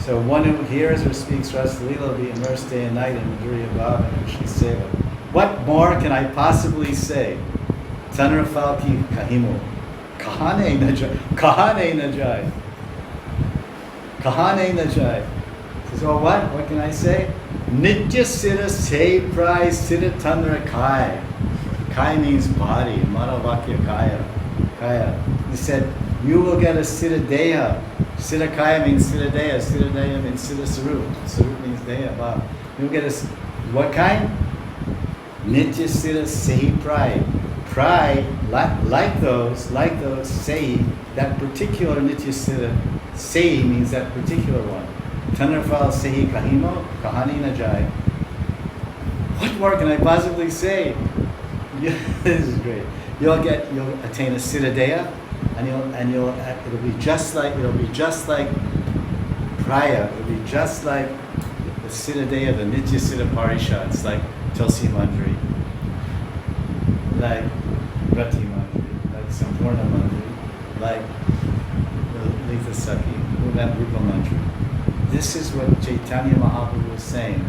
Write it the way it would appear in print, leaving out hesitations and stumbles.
So one who hears or speaks Rasa Leela will be immersed day and night in Madhurya Bhava and Krishna Seva. What more can I possibly say? Tanra Falki Kahimo. Kahane Najai. Kahane Najai. Kahane Najai. So what? What can I say? Nitya Siddha Se Prai Siddha Tanra Kai. Kai means body. Manavakya Kaya. Kaya. He said, you will get a Siddha Deha. Siddha Kaya means Siddha Deha. Siddha Deha means Siddha Sarup. Sarup means Deha. Wow. You'll get a, what kind? Nitya Siddha Sehi Prai. Prai, like those, Sehi, that particular Nitya Siddha. Sehi means that particular one. Tanarfal Sehi Kahimo, Kahani Najai. What more can I possibly say? This is great. You'll attain a Siddha Deha, it'll be just like Praya, it'll be just like the Siddha Deha, the Nitya Siddha Parishads, like Tulsi Manjari, like Rati Manjari, like Sampurna Manjari, like Lita Saki, that Rupa Manjari. This is what Chaitanya Mahaprabhu was saying.